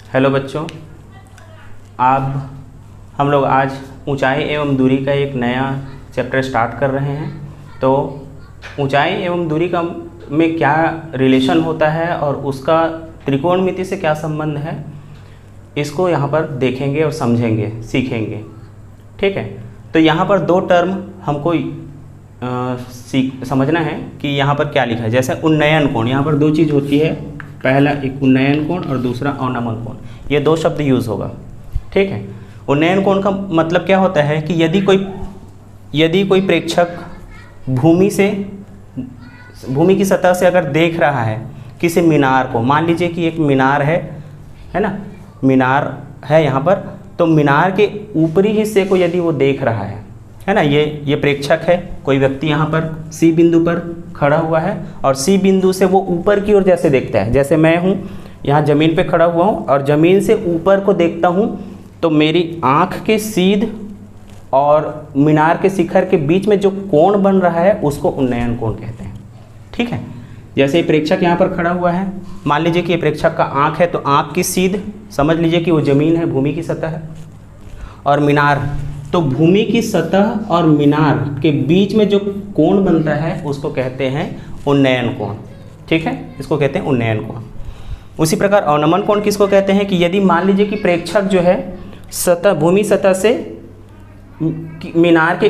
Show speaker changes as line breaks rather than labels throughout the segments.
Hello बच्चों, आप हम लोग आज ऊंचाई एवं दूरी का एक नया चैप्टर स्टार्ट कर रहे हैं। तो ऊंचाई एवं दूरी का में क्या रिलेशन होता है और उसका त्रिकोणमिति से क्या संबंध है, इसको यहाँ पर देखेंगे और समझेंगे, सीखेंगे। ठीक है, तो यहाँ पर दो टर्म हमको समझना है कि यहाँ पर क्या लिखा है। जैसे उन्नयन कोण, यहाँ पर दो चीज़ होती है, पहला एक उन्नयन कोण और दूसरा अवनमन कोण। ये दो शब्द यूज़ होगा। ठीक है, उन्नयन कोण का मतलब क्या होता है कि यदि कोई प्रेक्षक भूमि की सतह से अगर देख रहा है किसी मीनार को, मान लीजिए कि एक मीनार है ना, मीनार है यहाँ पर, तो मीनार के ऊपरी हिस्से को यदि वो देख रहा है ना, ये प्रेक्षक है, कोई व्यक्ति यहाँ पर सी बिंदु पर खड़ा हुआ है और सी बिंदु से वो ऊपर की ओर जैसे देखता है, जैसे मैं हूँ यहाँ ज़मीन पे खड़ा हुआ हूँ और ज़मीन से ऊपर को देखता हूँ, तो मेरी आँख के सीध और मीनार के शिखर के बीच में जो कोण बन रहा है उसको उन्नयन कोण कहते हैं। ठीक है, जैसे प्रेक्षक यहाँ पर खड़ा हुआ है, मान लीजिए कि ये प्रेक्षक का आँख है, तो आँख की सीध समझ लीजिए कि वो ज़मीन है, भूमि की सतह है, और मीनार, तो भूमि की सतह और मीनार के बीच में जो कोण बनता है उसको कहते हैं उन्नयन कोण। ठीक है, इसको कहते हैं उन्नयन कोण। उसी प्रकार अवनमन कोण किसको कहते हैं कि यदि मान लीजिए कि प्रेक्षक जो है सतह, भूमि सतह से मीनार के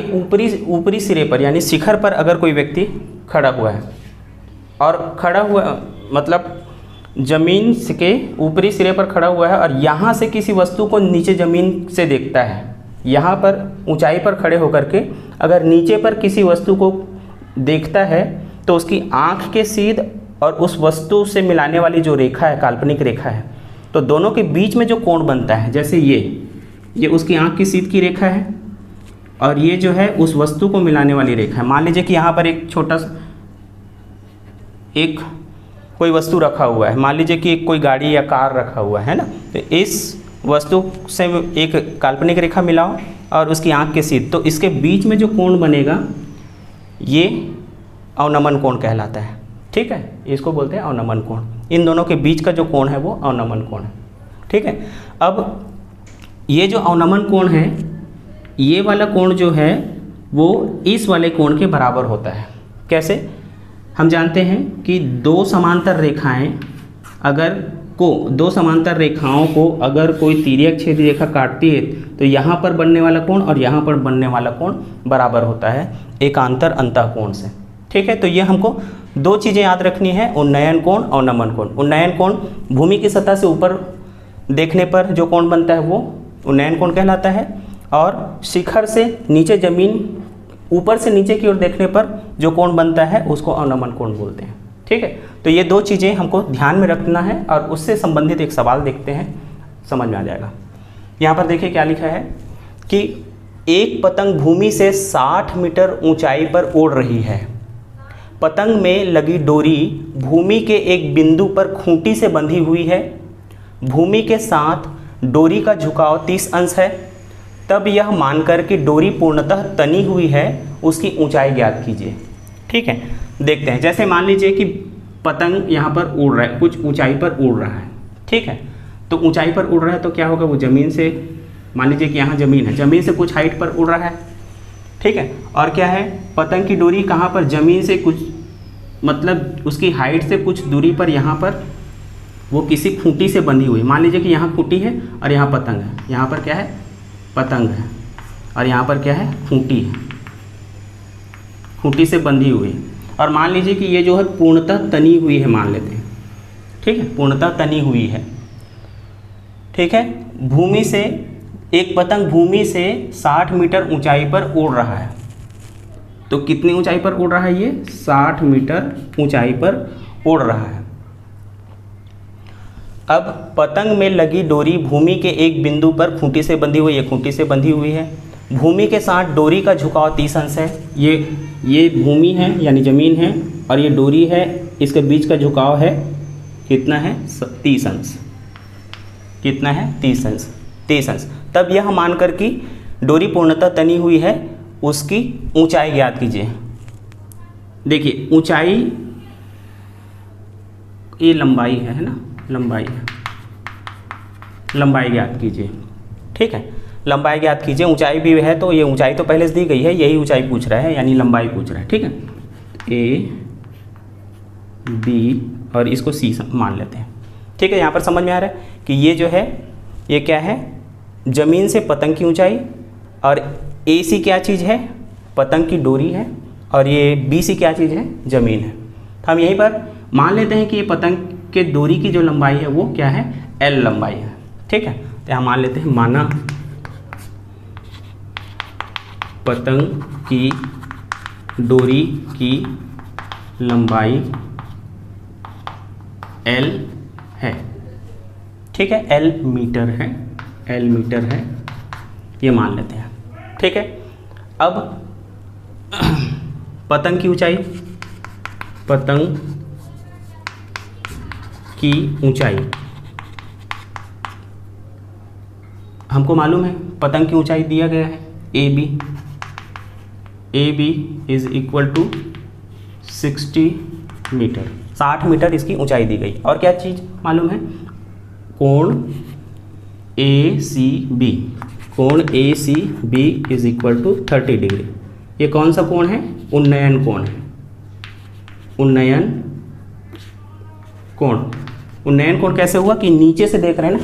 ऊपरी सिरे पर यानी शिखर पर अगर कोई व्यक्ति खड़ा हुआ है, और खड़ा हुआ मतलब ज़मीन के ऊपरी सिरे पर खड़ा हुआ है और यहाँ से किसी वस्तु को नीचे ज़मीन से देखता है, यहाँ पर ऊंचाई पर खड़े होकर के अगर नीचे पर किसी वस्तु को देखता है, तो उसकी आँख के सीध और उस वस्तु से मिलाने वाली जो रेखा है, काल्पनिक रेखा है, तो दोनों के बीच में जो कोण बनता है, जैसे ये उसकी आँख की सीध की रेखा है और ये जो है उस वस्तु को मिलाने वाली रेखा है। मान लीजिए कि यहाँ पर एक छोटा सा कोई वस्तु रखा हुआ है, मान लीजिए कि कोई गाड़ी या कार रखा हुआ है ना, तो इस वस्तु से एक काल्पनिक रेखा मिलाओ और उसकी आँख के सीध, तो इसके बीच में जो कोण बनेगा ये अवनमन कोण कहलाता है। ठीक है, इसको बोलते हैं अवनमन कोण। इन दोनों के बीच का जो कोण है वो अवनमन कोण है। ठीक है, अब ये जो अवनमन कोण है, ये वाला कोण जो है वो इस वाले कोण के बराबर होता है। कैसे? हम जानते हैं कि दो समांतर रेखाओं को अगर कोई तिर्यक छेदी रेखा काटती है, तो यहाँ पर बनने वाला कोण और यहाँ पर बनने वाला कोण बराबर होता है एकांतर अंतःकोण से। ठीक है, तो ये हमको दो चीज़ें याद रखनी है, उन्नयन कोण और अवनमन कोण। उन्नयन कोण भूमि की सतह से ऊपर देखने पर जो कोण बनता है वो उन्नयन कोण कहलाता है, और शिखर से नीचे ज़मीन ऊपर से नीचे की ओर देखने पर जो कोण बनता है उसको अवनमन कोण बोलते हैं। ठीक है, तो ये दो चीज़ें हमको ध्यान में रखना है और उससे संबंधित एक सवाल देखते हैं, समझ में आ जाएगा। यहाँ पर देखिए क्या लिखा है कि एक पतंग भूमि से 60 मीटर ऊंचाई पर उड़ रही है। पतंग में लगी डोरी भूमि के एक बिंदु पर खूंटी से बंधी हुई है। भूमि के साथ डोरी का झुकाव 30 अंश है। तब यह मानकर कि डोरी पूर्णतः तनी हुई है, उसकी ऊंचाई ज्ञात कीजिए। ठीक है, देखते हैं। जैसे मान लीजिए कि पतंग यहाँ पर उड़ रहा है, कुछ ऊंचाई पर उड़ रहा है। ठीक है, तो ऊंचाई पर उड़ रहा है तो क्या होगा, वो ज़मीन से, मान लीजिए कि यहाँ ज़मीन है, ज़मीन से कुछ हाइट पर उड़ रहा है। ठीक है, और क्या है, पतंग की डोरी कहाँ पर, ज़मीन से कुछ मतलब उसकी हाइट से कुछ दूरी पर यहाँ पर वो किसी खूंटी से बंधी हुई। मान लीजिए कि यहाँ खूंटी है और यहाँ पतंग है, यहाँ पर क्या है, पतंग है, और यहाँ पर क्या है, खूंटी है, खूंटी से बंधी हुई। और मान लीजिए कि ये जो है पूर्णतः तनी हुई है, मान लेते हैं। ठीक है, पूर्णतः तनी हुई है। ठीक है, भूमि से एक पतंग भूमि से 60 मीटर ऊंचाई पर उड़ रहा है। तो कितनी ऊंचाई पर उड़ रहा है, ये 60 मीटर ऊंचाई पर उड़ रहा है। अब पतंग में लगी डोरी भूमि के एक बिंदु पर खूंटी से बंधी हुई, ये खूंटी से बंधी हुई है। भूमि के साथ डोरी का झुकाव 30 अंश है। ये भूमि है यानी ज़मीन है और ये डोरी है, इसके बीच का झुकाव है कितना है, 30 अंश। कितना है, 30 अंश, 30 अंश। तब यह मानकर कि डोरी पूर्णतः तनी हुई है, उसकी ऊंचाई ज्ञात कीजिए। देखिए ऊंचाई, ये लंबाई है ना, लंबाई है। लंबाई ज्ञात कीजिए। ठीक है, लंबाई ज्ञात कीजिए। ऊंचाई भी है तो ये ऊंचाई तो पहले से दी गई है, यही ऊंचाई पूछ रहा है, यानी लंबाई पूछ रहा है। ठीक है, ए बी और इसको सी मान लेते हैं। ठीक है, यहाँ पर समझ में आ रहा है कि ये जो है ये क्या है, ज़मीन से पतंग की ऊंचाई, और ए सी क्या चीज़ है, पतंग की डोरी है, और ये बी सी क्या चीज़ है, ज़मीन है। तो हम यहीं पर मान लेते हैं कि ये पतंग के डोरी की जो लंबाई है वो क्या है, एल लंबाई है। ठीक है, तो यहाँ मान लेते हैं, माना पतंग की डोरी की लंबाई एल है। ठीक है, एल मीटर है, एल मीटर है, ये मान लेते हैं। ठीक है, अब पतंग की ऊंचाई, पतंग की ऊंचाई हमको मालूम है, पतंग की ऊंचाई दिया गया है A B is equal to 60 metre, 60 metre इसकी ऊंचाई दी गई। और क्या चीज़ मालूम है, कोण ए सी बी, कोण A C B is equal to 30 degree. ये कौन सा कोण है, उन्नयन कोण है, उन्नयन कोण। उन्नयन कोण कैसे हुआ कि नीचे से देख रहे हैं ना,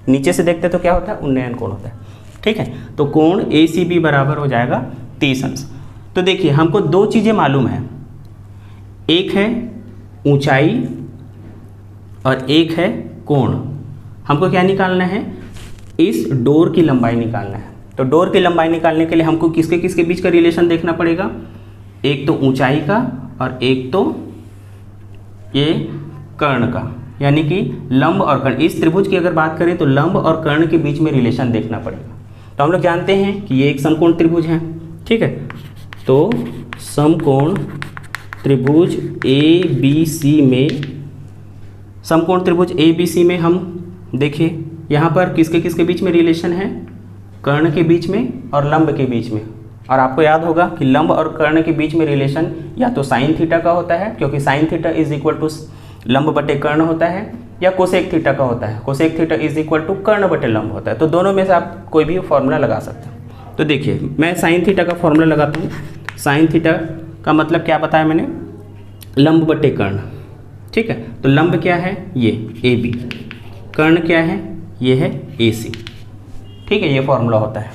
नीचे से देखते तो क्या होता है, उन्नयन कोण होता है। ठीक है, तो कोण ए सी बी बराबर हो जाएगा 30 अंश। तो देखिए हमको दो चीज़ें मालूम है, एक है ऊंचाई और एक है कोण। हमको क्या निकालना है, इस डोर की लंबाई निकालना है। तो डोर की लंबाई निकालने के लिए हमको किसके किसके बीच का रिलेशन देखना पड़ेगा, एक तो ऊंचाई का और एक तो ये कर्ण का, यानी कि लंब और कर्ण। इस त्रिभुज की अगर बात करें तो लंब और कर्ण के बीच में रिलेशन देखना पड़ेगा। तो हम लोग जानते हैं कि ये एक समकोण त्रिभुज है। ठीक है, तो समकोण त्रिभुज ए बी सी में, समकोण त्रिभुज ए बी सी में हम देखिए यहाँ पर किसके किसके बीच में रिलेशन है, कर्ण के बीच में और लंब के बीच में। और आपको याद होगा कि लंब और कर्ण के बीच में रिलेशन या तो साइन थीटा का होता है, क्योंकि sine theta is equal to लंब बटे कर्ण होता है, या कोसेक थीटा का होता है, cosec theta is equal to कर्ण बटे लंब होता है। तो दोनों में से आप कोई भी फॉर्मूला लगा सकते हैं। तो देखिए मैं साइन थीटा का फॉर्मूला लगाता हूँ। साइन थीटा का मतलब क्या बताया मैंने, लंब बटे कर्ण। ठीक है, तो लंब क्या है, ये ए बी, कर्ण क्या है, ये है ए सी। ठीक है, ये फॉर्मूला होता है।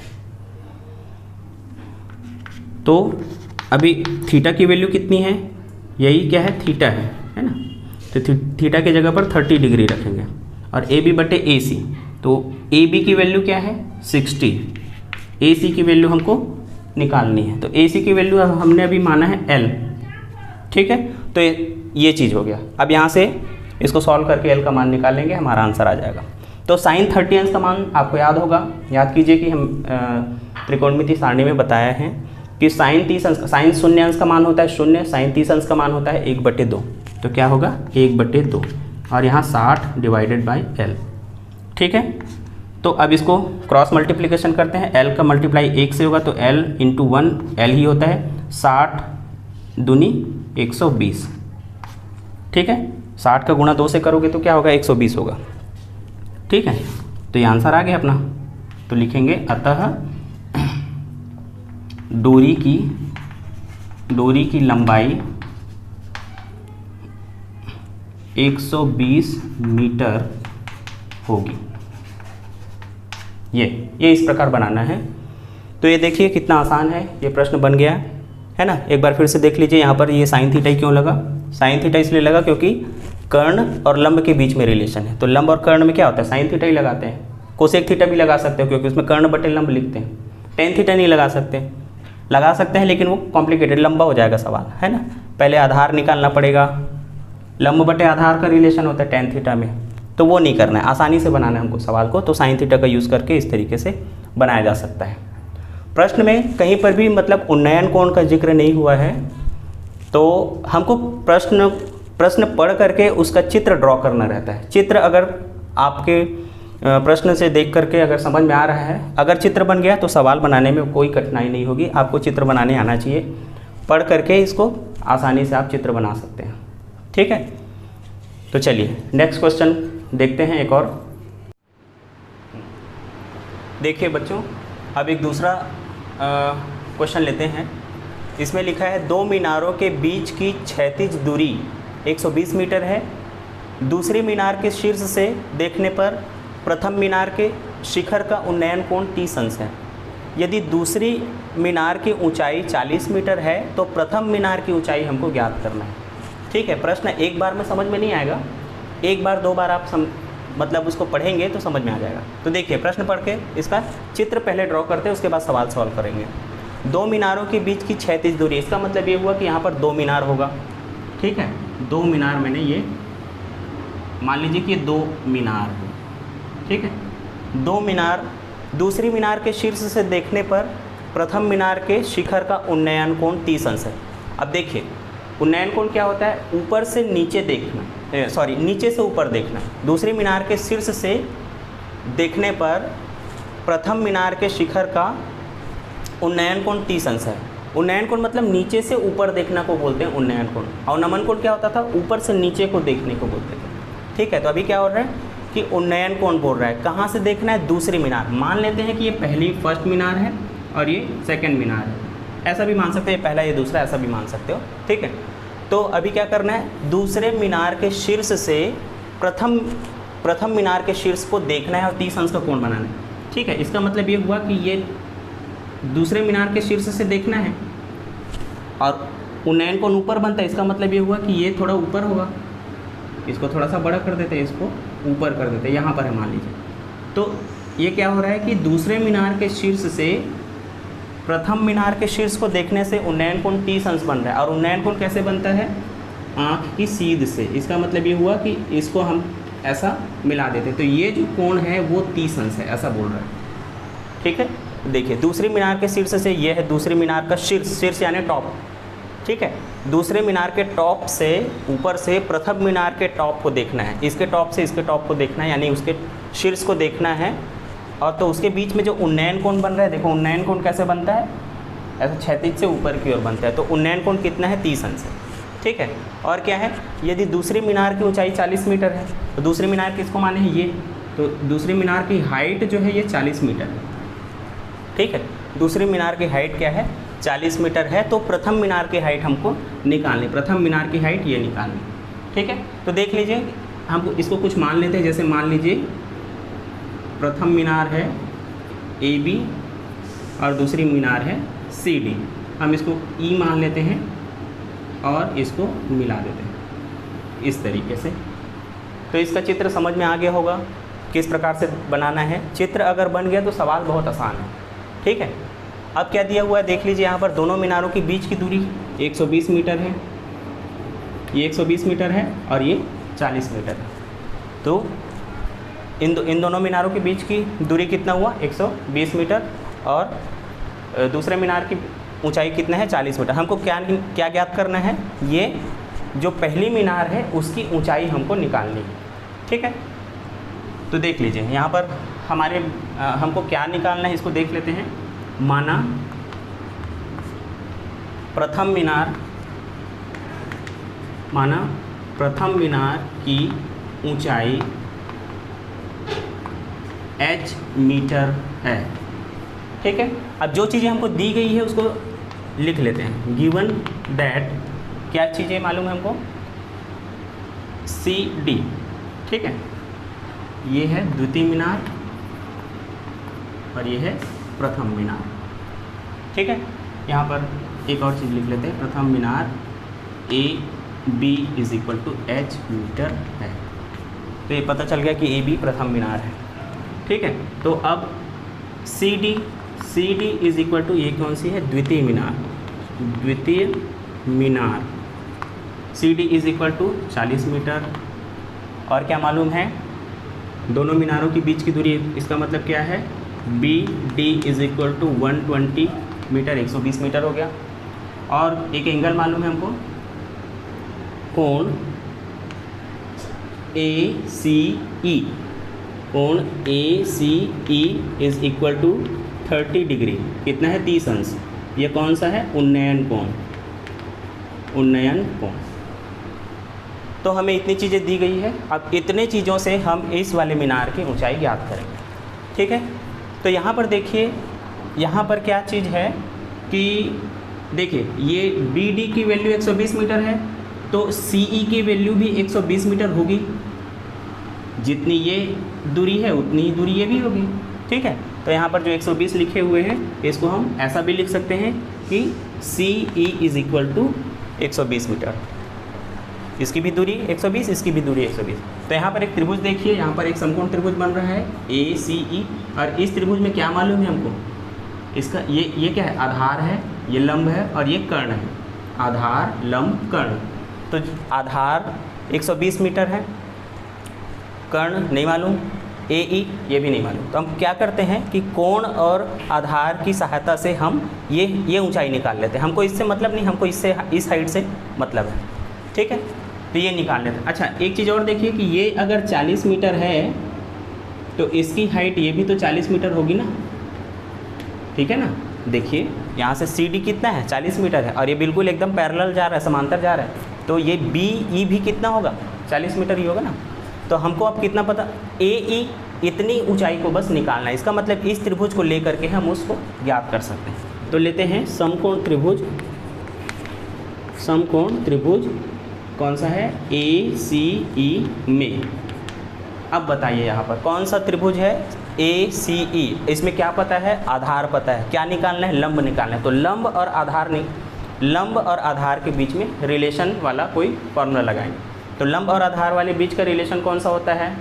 तो अभी थीटा की वैल्यू कितनी है, यही क्या है, थीटा है ना। तो थीटा की जगह पर 30 डिग्री रखेंगे और ए बी बटे ए सी। तो ए बी की वैल्यू क्या है, 60, ए सी की वैल्यू हमको निकालनी है। तो ए सी की वैल्यू हमने अभी माना है एल। ठीक है, तो ये चीज़ हो गया। अब यहाँ से इसको सॉल्व करके एल का मान निकालेंगे, हमारा आंसर आ जाएगा। तो साइन 30 अंश का मान आपको याद होगा, याद कीजिए कि हम त्रिकोणमिति सारणी में बताया है कि साइन 30 अंश, साइन 0 अंश का मान होता है 0, साइन 30 अंश का मान होता है 1/2। तो क्या होगा, 1/2, और यहाँ 60 डिवाइडेड बाई एल। ठीक है, तो अब इसको क्रॉस मल्टीप्लिकेशन करते हैं। एल का मल्टीप्लाई 1 से होगा तो एल इंटू 1 एल ही होता है, 60 दूनी 120। ठीक है, 60 का गुणा 2 से करोगे तो क्या होगा, 120 होगा। ठीक है, तो ये आंसर आ गया अपना। तो लिखेंगे अतः डोरी की लंबाई 120 मीटर होगी। ये इस प्रकार बनाना है। तो ये देखिए कितना आसान है, ये प्रश्न बन गया है ना। एक बार फिर से देख लीजिए, यहाँ पर ये साइन थीटा क्यों लगा, साइन थीटा इसलिए लगा क्योंकि कर्ण और लंब के बीच में रिलेशन है। तो लंब और कर्ण में क्या होता है, साइन थीटा ही लगाते हैं। कोसेक थीटा भी लगा सकते हो क्योंकि उसमें कर्ण बटे लंब लिखते हैं। टेन थीटा नहीं लगा सकते हैं, लेकिन वो कॉम्प्लिकेटेड लंबा हो जाएगा सवाल, है ना। पहले आधार निकालना पड़ेगा, लंब बटे आधार का रिलेशन होता है टेन थीटा में, तो वो नहीं करना है, आसानी से बनाना है हमको सवाल को। तो साइन थीटा का यूज़ करके इस तरीके से बनाया जा सकता है। प्रश्न में कहीं पर भी मतलब उन्नयन कोण का जिक्र नहीं हुआ है, तो हमको प्रश्न पढ़ करके उसका चित्र ड्रॉ करना रहता है। चित्र अगर आपके प्रश्न से देख करके अगर समझ में आ रहा है, अगर चित्र बन गया तो सवाल बनाने में कोई कठिनाई नहीं होगी। आपको चित्र बनाने आना चाहिए, पढ़ करके इसको आसानी से आप चित्र बना सकते हैं। ठीक है, तो चलिए नेक्स्ट क्वेश्चन देखते हैं। एक और देखिए बच्चों, अब एक दूसरा क्वेश्चन लेते हैं। इसमें लिखा है 2 मीनारों के बीच की क्षैतिज दूरी 120 मीटर है। दूसरी मीनार के शीर्ष से देखने पर प्रथम मीनार के शिखर का उन्नयन कोण 30 अंश है। यदि दूसरी मीनार की ऊंचाई 40 मीटर है तो प्रथम मीनार की ऊंचाई हमको ज्ञात करना है। ठीक है, प्रश्न एक बार में समझ में नहीं आएगा, एक बार दो बार आप मतलब उसको पढ़ेंगे तो समझ में आ जाएगा। तो देखिए, प्रश्न पढ़ के इसका चित्र पहले ड्रॉ करते हैं, उसके बाद सवाल सॉल्व करेंगे। 2 मीनारों के बीच की क्षैतिज दूरी, इसका मतलब ये हुआ कि यहाँ पर 2 मीनार होगा। ठीक है, 2 मीनार, मैंने ये मान लीजिए कि ये 2 मीनार है। ठीक है, 2 मीनार, दूसरी मीनार के शीर्ष से देखने पर प्रथम मीनार के शिखर का उन्नयन कोण 30 अंश है। अब देखिए, उन्नयन कोण क्या होता है? ऊपर से नीचे देखना, नीचे से ऊपर देखना। दूसरी मीनार के शीर्ष से देखने पर प्रथम मीनार के शिखर का उन्नयन कोण 30 अंश है। उन्नयन कोण मतलब नीचे से ऊपर देखना को बोलते हैं उन्नयन कोण, और नमन कोण क्या होता था? ऊपर से नीचे को देखने को बोलते थे। ठीक है, तो अभी क्या हो रहा है कि उन्नयन कोण बोल रहा है, कहाँ से देखना है? दूसरी मीनार। मान लेते हैं कि ये फर्स्ट मीनार है और ये सेकंड मीनार है, ऐसा भी मान सकते हैं, पहला ये दूसरा, ऐसा भी मान सकते हो। ठीक है, तो अभी क्या करना है? दूसरे मीनार के शीर्ष से प्रथम मीनार के शीर्ष को देखना है और 30 अंश का कोण बनाना है। ठीक है, इसका मतलब ये हुआ कि ये दूसरे मीनार के शीर्ष से देखना है और उन्नयन कोण ऊपर बनता है, इसका मतलब ये हुआ कि ये थोड़ा ऊपर होगा। इसको थोड़ा सा बड़ा कर देते हैं, इसको ऊपर कर देते हैं, यहाँ पर है मान लीजिए। तो ये क्या हो रहा है कि दूसरे मीनार के शीर्ष से प्रथम मीनार के शीर्ष को देखने से उन्नयन कोण 30 अंश बन रहा है। और उन्नयन कोण कैसे बनता है? आँख की सीध से। इसका मतलब ये हुआ कि इसको हम ऐसा मिला देते, तो ये जो कोण है वो 30 अंश है, ऐसा बोल रहा है। ठीक है, देखिए, दूसरी मीनार के शीर्ष से, ये है दूसरी मीनार का शीर्ष यानी टॉप। ठीक है, दूसरे मीनार के टॉप से, ऊपर से प्रथम मीनार के टॉप को देखना है, इसके टॉप से इसके टॉप को देखना है, यानी उसके शीर्ष को देखना है। और तो उसके बीच में जो उन्नयन कोण बन रहा है, देखो उन्नयन कोण कैसे बनता है? ऐसा क्षैतिज से ऊपर की ओर बनता है, तो उन्नयन कोण कितना है? 30 अंश है। ठीक है, और क्या है? यदि दूसरी मीनार की ऊंचाई 40 मीटर है तो दूसरी मीनार किसको माने हैं? ये, तो दूसरी मीनार की हाइट जो है ये 40 मीटर है। ठीक है, दूसरी मीनार की हाइट क्या है? 40 मीटर है। तो प्रथम मीनार की हाइट हमको निकालनी, प्रथम मीनार की हाइट ये निकालनी। ठीक है, तो देख लीजिए, हमको इसको कुछ मान लेते हैं। जैसे मान लीजिए प्रथम मीनार है AB और दूसरी मीनार है CD। हम इसको E मान लेते हैं और इसको मिला देते हैं इस तरीके से। तो इसका चित्र समझ में आ गया होगा किस प्रकार से बनाना है। चित्र अगर बन गया तो सवाल बहुत आसान है। ठीक है, अब क्या दिया हुआ है देख लीजिए। यहाँ पर दोनों मीनारों के बीच की दूरी 120 मीटर है, ये 120 मीटर है और ये 40 मीटर है। तो इन दोनों मीनारों के बीच की दूरी कितना हुआ? 120 मीटर, और दूसरे मीनार की ऊंचाई कितना है? 40 मीटर। हमको क्या ज्ञात करना है? ये जो पहली मीनार है उसकी ऊंचाई हमको निकालनी है। ठीक है, तो देख लीजिए यहाँ पर हमको क्या निकालना है, इसको देख लेते हैं। माना प्रथम मीनार की ऊंचाई h मीटर है। ठीक है, अब जो चीज़ें हमको दी गई है उसको लिख लेते हैं। गिवन दैट, क्या चीज़ें मालूम है हमको? CD। ठीक है, ये है द्वितीय मीनार और ये है प्रथम मीनार। ठीक है, यहाँ पर एक और चीज़ लिख लेते हैं। प्रथम मीनार AB = h मीटर है। तो ये पता चल गया कि AB प्रथम मीनार है। ठीक है, तो अब CD = ये कौन सी है? द्वितीय मीनार। CD = 40 metre. और क्या मालूम है? दोनों मीनारों के बीच की दूरी, इसका मतलब क्या है? BD = 120 मीटर, 120 मीटर हो गया। और एक एंगल मालूम है हमको, कोण ACE। कोण ACE = 30 डिग्री। कितना है? 30 अंश। ये कौन सा है? उन्नयन कोण। तो हमें इतनी चीज़ें दी गई है। अब इतने चीज़ों से हम इस वाले मीनार की ऊंचाई ज्ञात करेंगे। ठीक है, तो तो यहाँ पर देखिए, यहाँ पर क्या चीज़ है कि देखिए ये BD की वैल्यू 120 मीटर है, तो CE की वैल्यू भी 120 मीटर होगी। जितनी ये दूरी है उतनी ही दूरी ये भी होगी, ठीक है। तो यहाँ पर जो 120 लिखे हुए हैं इसको हम ऐसा भी लिख सकते हैं कि CE is equal to 120 metre. इसकी भी दूरी 120, इसकी भी दूरी 120। तो यहाँ पर एक त्रिभुज देखिए, यहाँ पर एक समकोण त्रिभुज बन रहा है ACE, और इस त्रिभुज में क्या मालूम है हमको, इसका ये क्या है, आधार है, ये लंब है और ये कर्ण है, आधार लंब कर्ण। तो आधार 120 मीटर है, कर्ण नहीं मालूम, AE ये भी नहीं मालूम। तो हम क्या करते हैं कि कोण और आधार की सहायता से हम ये ऊंचाई निकाल लेते हैं। हमको इससे मतलब नहीं, हमको इससे इस साइड से मतलब है, ठीक है। तो ये निकाल लेते हैं। अच्छा एक चीज़ और देखिए कि ये अगर 40 मीटर है तो इसकी हाइट ये भी तो 40 मीटर होगी ना, ठीक है ना। देखिए यहाँ से CD कितना है, 40 मीटर है, और ये बिल्कुल एकदम पैरेलल जा रहा है, समांतर जा रहा है। तो ये BE भी कितना होगा, 40 मीटर ही होगा ना। तो हमको अब कितना पता, AE इतनी ऊंचाई को बस निकालना है। इसका मतलब इस त्रिभुज को लेकर के हम उसको ज्ञात कर सकते हैं। तो लेते हैं समकोण त्रिभुज, समकोण त्रिभुज कौन सा है, ACE में। अब बताइए यहाँ पर कौन सा त्रिभुज है, ACE। इसमें क्या पता है, आधार पता है, क्या निकालना है, लंब निकालना है। तो लंब और आधार नहीं, लंब और आधार के बीच में रिलेशन वाला कोई फॉर्मूला लगाएंगे। तो लंब और आधार वाले बीच का रिलेशन कौन सा होता है,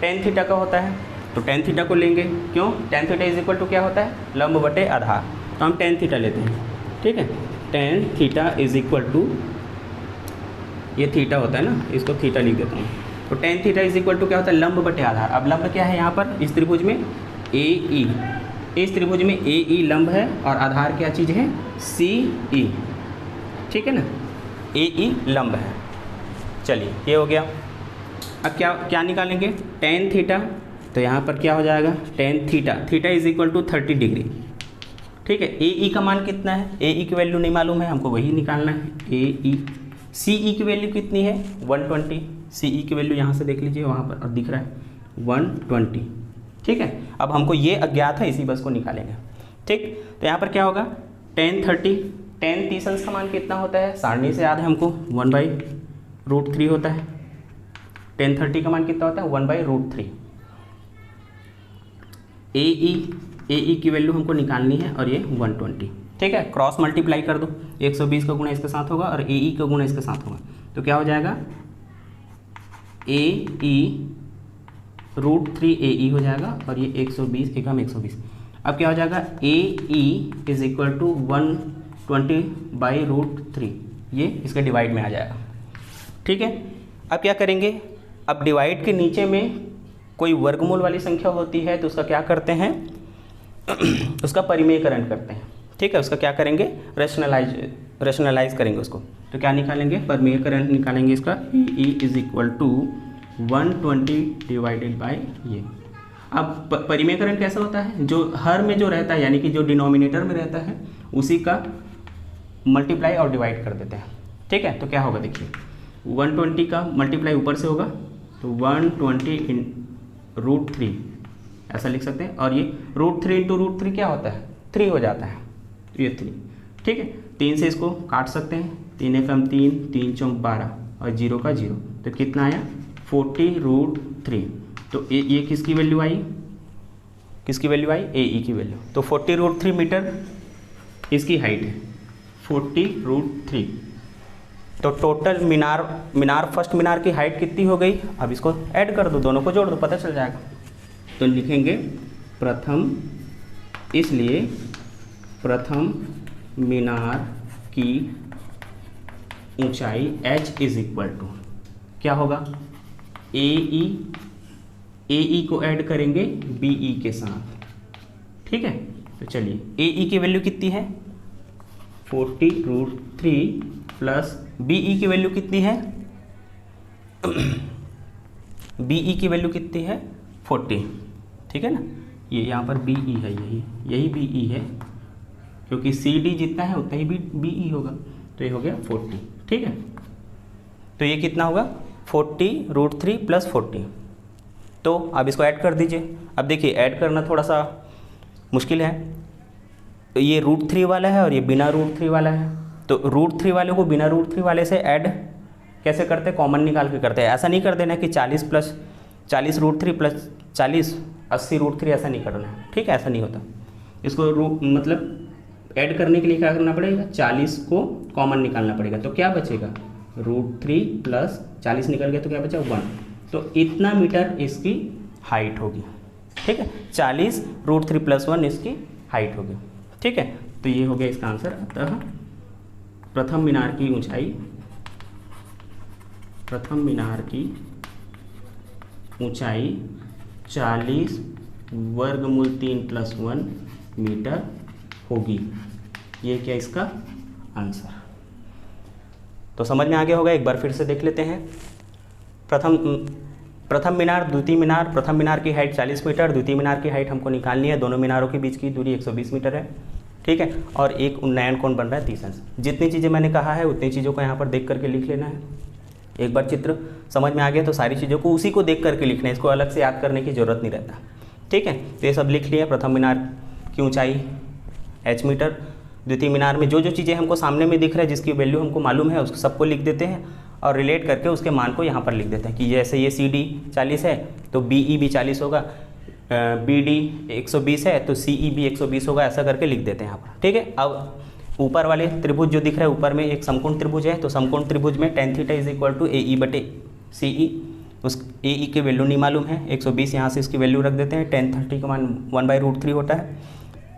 tan थीटा का होता है। तो tan थीटा को लेंगे, क्यों, tan theta is equal to क्या होता है, लंब बटे आधार। तो हम tan थीटा लेते हैं, ठीक है। tan theta is equal to, ये थीटा होता है ना, इसको थीटा लिख देता हूँ। तो tan theta is equal to क्या होता है, लंब बटे आधार। अब लंब क्या है यहाँ पर इस त्रिभुज में, AE। इस त्रिभुज में AE लंब है और आधार क्या चीज़ है, CE, ठीक है ना, AE लंब है। चलिए ये हो गया। अब क्या निकालेंगे, tan थीटा। तो यहाँ पर क्या हो जाएगा, tan theta, theta is equal to 30 degree, ठीक है। AE का मान कितना है, AE की वैल्यू नहीं मालूम है, हमको वही निकालना है AE। CE की वैल्यू कितनी है, 120। CE की वैल्यू यहाँ से देख लीजिए, वहाँ पर और दिख रहा है 120, ठीक है। अब हमको ये अज्ञात है, इसी बस को निकालेंगे, ठीक। तो यहाँ पर क्या होगा, tan 30, tan 30 अंश का मान कितना होता है, सारणी से याद है हमको, 1/√3 होता है। tan 30 का मान कितना होता है, 1/√3। AE की वैल्यू हमको निकालनी है और ये 120, ठीक है। क्रॉस मल्टीप्लाई कर दो, 120 का गुणा इसके साथ होगा और AE का गुणा इसके साथ होगा। तो क्या हो जाएगा, AE√3 AE हो जाएगा, और ये 120 एकम 120। अब क्या हो जाएगा, AE इज इक्वल टू 120/√3, ये इसके डिवाइड में आ जाएगा, ठीक है। अब क्या करेंगे, अब डिवाइड के नीचे में कोई वर्गमूल वाली संख्या होती है तो उसका क्या करते हैं उसका परिमेयकरण करते हैं, ठीक है। उसका क्या करेंगे, रैशनलाइज करेंगे उसको। तो क्या निकालेंगे, परिमेयकरण निकालेंगे इसका, AE is equal to 120 divided by ये। अब परिमेयकरण कैसा होता है, जो हर में जो रहता है, यानी कि जो डिनोमिनेटर में रहता है उसी का मल्टीप्लाई और डिवाइड कर देते हैं, ठीक है। तो क्या होगा, देखिए 120 का मल्टीप्लाई ऊपर से होगा, तो 120/√3 ऐसा लिख सकते हैं। और ये √3 इंटू √3 क्या होता है, 3 हो जाता है, ये 3, ठीक है। 3 से इसको काट सकते हैं, 3 एकम 3, 3 चौक 12 और 0 का 0, तो कितना आया 40√3। तो ये किसकी वैल्यू आई, किसकी वैल्यू आई, AE की वैल्यू। तो 40√3 मीटर इसकी हाइट है, 40√3। तो टोटल मीनार फर्स्ट मीनार की हाइट कितनी हो गई, अब इसको ऐड कर दो, दोनों को जोड़ दो, पता चल जाएगा। तो लिखेंगे प्रथम, इसलिए प्रथम मीनार की ऊंचाई H इज इक्वल टू क्या होगा, AE को ऐड करेंगे BE के साथ, ठीक है। तो चलिए AE की वैल्यू कितनी है 40√3 प्लस BE की वैल्यू कितनी है BE की वैल्यू कितनी है 40, ठीक है ना। ये यहाँ पर BE है, यही BE है, क्योंकि CD जितना है उतना ही BE होगा। तो ये हो गया 40, ठीक है। तो ये कितना होगा 40√3 प्लस 40। तो अब इसको ऐड कर दीजिए। अब देखिए ऐड करना थोड़ा सा मुश्किल है। तो ये √3 वाला है और ये बिना √3 वाला है, तो √3 वाले को बिना √3 वाले से ऐड कैसे करते हैं, कॉमन निकाल के करते हैं। ऐसा नहीं कर देना कि 40 + 40 √3 + 40 80 √3, ऐसा नहीं करना है, ठीक है, ऐसा नहीं होता। इसको मतलब ऐड करने के लिए क्या करना पड़ेगा, 40 को कॉमन निकालना पड़ेगा, तो क्या बचेगा √3 + 40 निकल गया तो क्या बचा 1, तो इतना मीटर इसकी हाइट होगी, ठीक है, 40 √3 + 1 इसकी हाइट होगी, ठीक है। तो ये हो गया इसका आंसर। अतः प्रथम मीनार की ऊंचाई 40 वर्गमूल 3 + 1 मीटर होगी। ये क्या इसका आंसर। तो समझ में आ गया होगा, एक बार फिर से देख लेते हैं। प्रथम मीनार, द्वितीय मीनार। प्रथम मीनार की हाइट 40 मीटर, द्वितीय मीनार की हाइट हमको निकालनी है। दोनों मीनारों के बीच की दूरी 120 मीटर है, ठीक है, और एक उन्नयन कोण बन रहा है 30 अंश। जितनी चीज़ें मैंने कहा है उतनी चीज़ों को यहाँ पर देख करके लिख लेना है। एक बार चित्र समझ में आ गया तो सारी चीज़ों को उसी को देख करके लिखना है, इसको अलग से याद करने की ज़रूरत नहीं रहता, ठीक है। तो ये सब लिख लिया। प्रथम मीनार की ऊंचाई h मीटर। द्वितीय मीनार में जो जो चीज़ें हमको सामने में दिख रहा है, जिसकी वैल्यू हमको मालूम है, उसको सबको लिख देते हैं और रिलेट करके उसके मान को यहाँ पर लिख देते हैं कि जैसे ये CD 40 है तो BE भी 40 होगा, BD 120 है तो CE भी 120 होगा, ऐसा करके लिख देते हैं यहाँ पर, ठीक है। अब ऊपर वाले त्रिभुज जो दिख रहा है, ऊपर में एक समकोण त्रिभुज है, तो समकोण त्रिभुज में tan θ = AE/CE। उस AE की वैल्यू नहीं मालूम है, 120 यहाँ से इसकी वैल्यू रख देते हैं। tan 30 का मान 1/√3 होता है,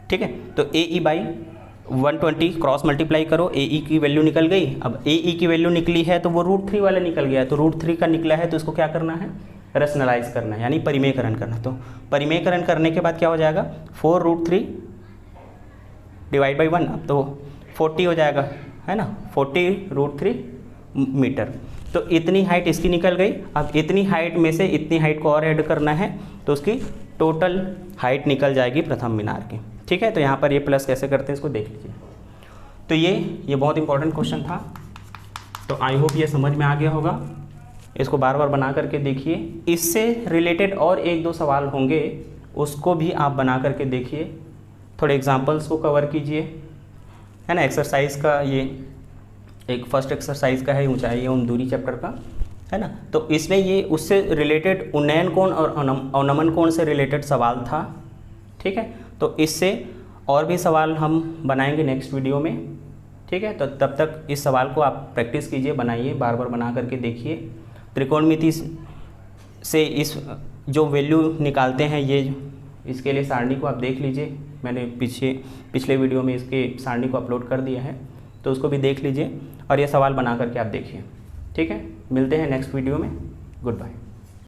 ठीक है। तो AE/120 क्रॉस मल्टीप्लाई करो, AE की वैल्यू निकल गई। अब AE की वैल्यू निकली है तो वो √3 वाला निकल गया है, तो √3 का निकला है तो इसको क्या करना है, रेशनलाइज करना है, यानी परिमेयकरण करना है। तो परिमेयकरण करने के बाद क्या हो जाएगा, 4√3 / 1, अब तो 40 हो जाएगा, है ना, 40√3 मीटर। तो इतनी हाइट इसकी निकल गई। अब इतनी हाइट में से इतनी हाइट को और ऐड करना है तो उसकी टोटल हाइट निकल जाएगी प्रथम मीनार की, ठीक है। तो यहाँ पर ये प्लस कैसे करते हैं इसको देख लीजिए। तो ये बहुत इंपॉर्टेंट क्वेश्चन था, तो आई होप ये समझ में आ गया होगा। इसको बार बार बना करके देखिए, इससे रिलेटेड और 1-2 सवाल होंगे, उसको भी आप बना करके देखिए, थोड़े एग्जाम्पल्स को कवर कीजिए, है ना। एक्सरसाइज का ये एक फर्स्ट एक्सरसाइज का है, ऊंचाई एवं दूरी चैप्टर का, है ना। तो इसमें ये उससे रिलेटेड उन्नयन कोण और अवनमन कोण से रिलेटेड सवाल था, ठीक है। तो इससे और भी सवाल हम बनाएंगे नेक्स्ट वीडियो में, ठीक है। तो तब तक इस सवाल को आप प्रैक्टिस कीजिए, बनाइए, बार बार बना करके देखिए। त्रिकोणमिति से इस जो वैल्यू निकालते हैं, ये इसके लिए सारणी को आप देख लीजिए, मैंने पिछले वीडियो में इसके सारणी को अपलोड कर दिया है, तो उसको भी देख लीजिए और ये सवाल बना करके आप देखिए, ठीक है। मिलते हैं नेक्स्ट वीडियो में, गुड बाय।